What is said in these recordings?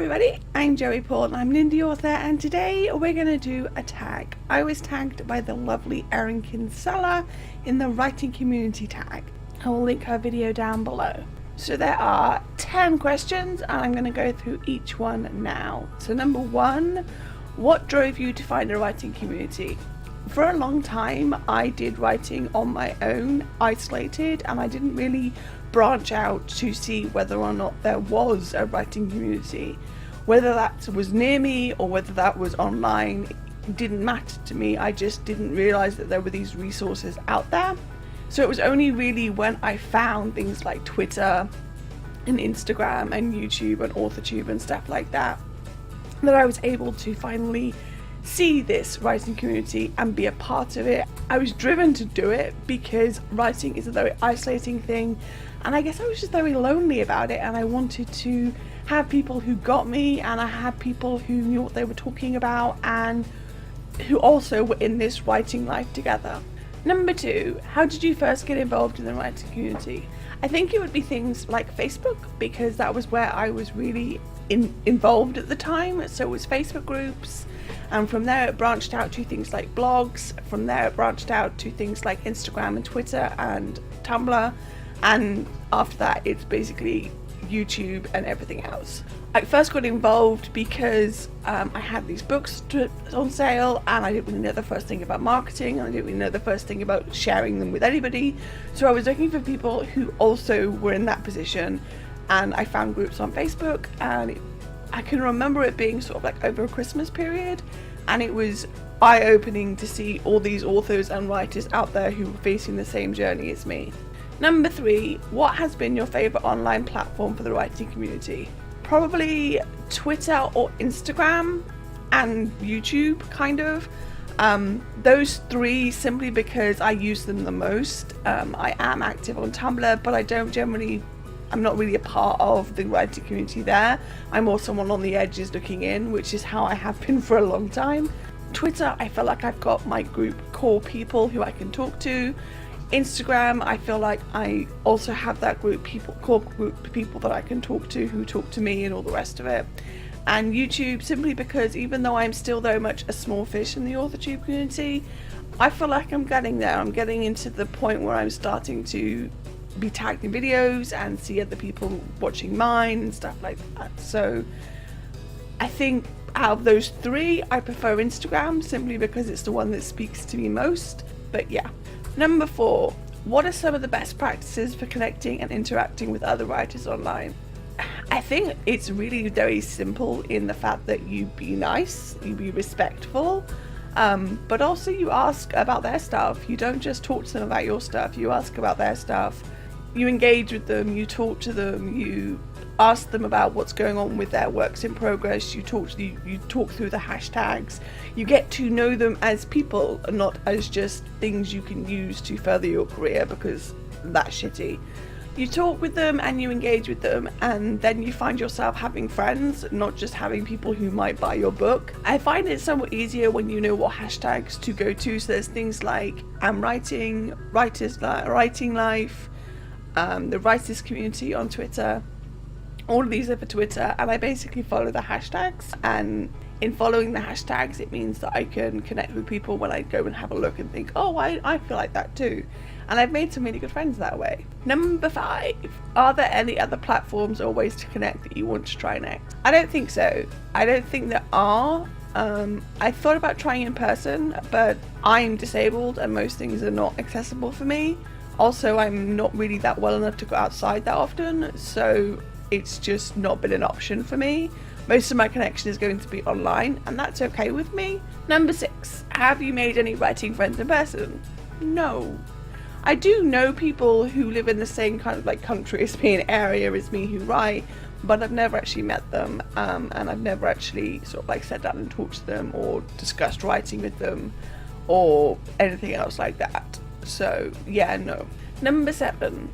everybody, I'm Joey Paul and I'm an indie author, and today we're going to do a tag. I was tagged by the lovely Erin Kinsella in the writing community tag. I will link her video down below. So there are 10 questions and I'm going to go through each one now. So number 1, what drove you to find a writing community? For a long time I did writing on my own, isolated, and I didn't really branch out to see whether or not there was a writing community. Whether that was near me or whether that was online, it didn't matter to me. I just didn't realize that there were these resources out there. So it was only really when I found things like Twitter and Instagram and YouTube and Authortube and stuff like that that I was able to finally see this writing community and be a part of it. I was driven to do it because writing is a very isolating thing, and I guess I was just very lonely about it, and I wanted to have people who got me, and I had people who knew what they were talking about and who also were in this writing life together. Number 2, how did you first get involved in the writing community? I think it would be things like Facebook, because that was where I was really involved at the time. So it was Facebook groups, and from there it branched out to things like blogs. From there it branched out to things like Instagram and Twitter and Tumblr, and after that it's basically YouTube and everything else. I first got involved because I had these books on sale, and I didn't really know the first thing about marketing, and I didn't really know the first thing about sharing them with anybody. So I was looking for people who also were in that position, and I found groups on Facebook, and I can remember it being sort of like over a Christmas period, and it was eye-opening to see all these authors and writers out there who were facing the same journey as me. Number 3, what has been your favourite online platform for the writing community? Probably Twitter or Instagram and YouTube, kind of. Those 3 simply because I use them the most. I am active on Tumblr, but I'm not really a part of the writing community there. I'm more someone on the edges looking in, which is how I have been for a long time. Twitter, I feel like I've got my core people who I can talk to. Instagram, I feel like I also have that core group of people that I can talk to, who talk to me and all the rest of it. And YouTube, simply because even though I'm still very much a small fish in the Authortube community, I feel like I'm getting there. I'm getting into the point where I'm starting to be tagged in videos and see other people watching mine and stuff like that. So I think out of those 3, I prefer Instagram, simply because it's the one that speaks to me most. But yeah. Number 4, what are some of the best practices for connecting and interacting with other writers online? I think it's really very simple in the fact that you be nice, you be respectful, but also you ask about their stuff. You don't just talk to them about your stuff, you ask about their stuff. You engage with them, you talk to them, you ask them about what's going on with their works in progress, you talk through the hashtags, you get to know them as people and not as just things you can use to further your career, because that's shitty. You talk with them and you engage with them, and then you find yourself having friends, not just having people who might buy your book. I find it somewhat easier when you know what hashtags to go to. So there's things like I'm writing, writing life, the writers community on Twitter. All of these are for Twitter, and I basically follow the hashtags, and in following the hashtags it means that I can connect with people when I go and have a look and think, oh, I feel like that too, and I've made some really good friends that way. Number 5, are there any other platforms or ways to connect that you want to try next? I don't think so. I don't think there are. I thought about trying in person, but I'm disabled and most things are not accessible for me. Also, I'm not really that well enough to go outside that often, so it's just not been an option for me. Most of my connection is going to be online, and that's okay with me. Number 6, have you made any writing friends in person? No. I do know people who live in the same kind of like country as me, an area as me, who write, but I've never actually met them, and I've never actually sort of like sat down and talked to them or discussed writing with them or anything else like that. So yeah, no. Number 7,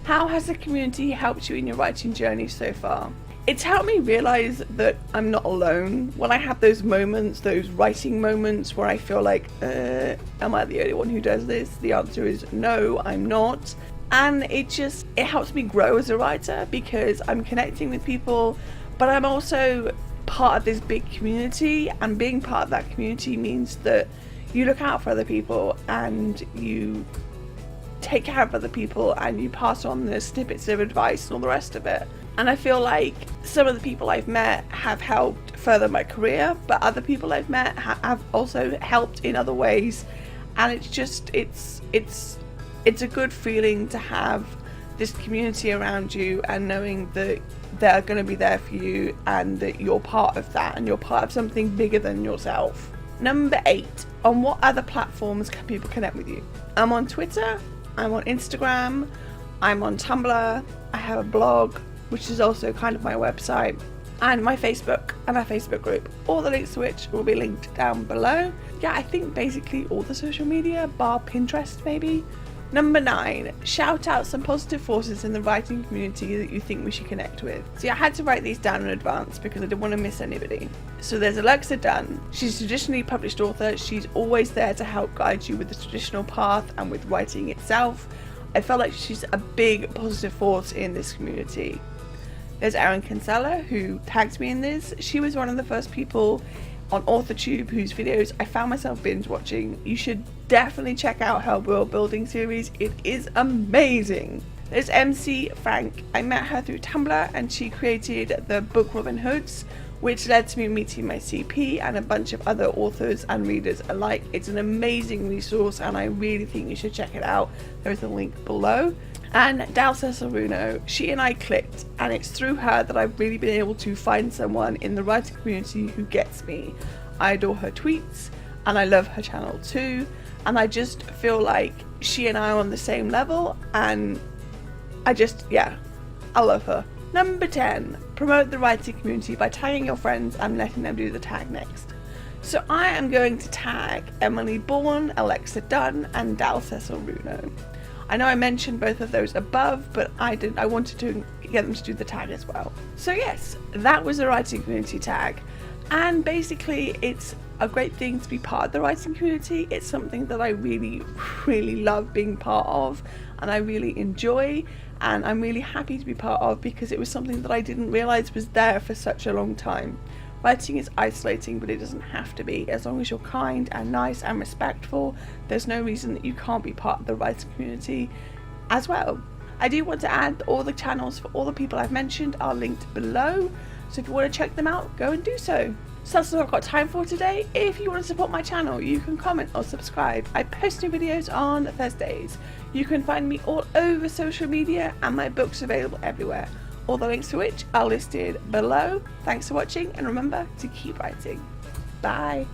how has the community helped you in your writing journey so far? It's helped me realize that I'm not alone. When I have those moments, those writing moments where I feel like, am I the only one who does this? The answer is no, I'm not. And it helps me grow as a writer, because I'm connecting with people but I'm also part of this big community, and being part of that community means that you look out for other people and you take care of other people and you pass on the snippets of advice and all the rest of it. And I feel like some of the people I've met have helped further my career, but other people I've met have also helped in other ways, and it's just it's a good feeling to have this community around you and knowing that they're going to be there for you and that you're part of that and you're part of something bigger than yourself. Number 8, on what other platforms can people connect with you? I'm on Twitter, I'm on Instagram, I'm on Tumblr, I have a blog, which is also kind of my website, and my Facebook and our Facebook group, all the links to which will be linked down below. Yeah, I think basically all the social media, bar Pinterest maybe. Number 9, shout out some positive forces in the writing community that you think we should connect with. See, I had to write these down in advance because I didn't want to miss anybody. So there's Alexa Dunn. She's a traditionally published author. She's always there to help guide you with the traditional path and with writing itself. I felt like she's a big positive force in this community. There's Erin Kinsella, who tagged me in this. She was one of the first people on Authortube whose videos I found myself binge watching. You should definitely check out her world building series. It is amazing. There's MC Frank. I met her through Tumblr and she created the book Robin Hoods, which led to me meeting my CP and a bunch of other authors and readers alike. It's an amazing resource and I really think you should check it out. There is a link below. And Dal Cesaruno, she and I clicked, and it's through her that I've really been able to find someone in the writing community who gets me. I adore her tweets and I love her channel too, and I just feel like she and I are on the same level, and I love her. Number 10, promote the writing community by tagging your friends and letting them do the tag next. So I am going to tag Emily Bourne, Alexa Dunn and Dal Cesaruno. I know I mentioned both of those above, but I wanted to get them to do the tag as well. So yes, that was the writing community tag. And basically it's a great thing to be part of the writing community. It's something that I really, really love being part of and I really enjoy, and I'm really happy to be part of because it was something that I didn't realise was there for such a long time. Writing is isolating, but it doesn't have to be. As long as you're kind and nice and respectful, there's no reason that you can't be part of the writing community as well. I do want to add that all the channels for all the people I've mentioned are linked below, so if you want to check them out, go and do so. So that's all I've got time for today. If you want to support my channel, you can comment or subscribe. I post new videos on Thursdays. You can find me all over social media and my books available everywhere. All the links to which are listed below. Thanks for watching and remember to keep writing. Bye.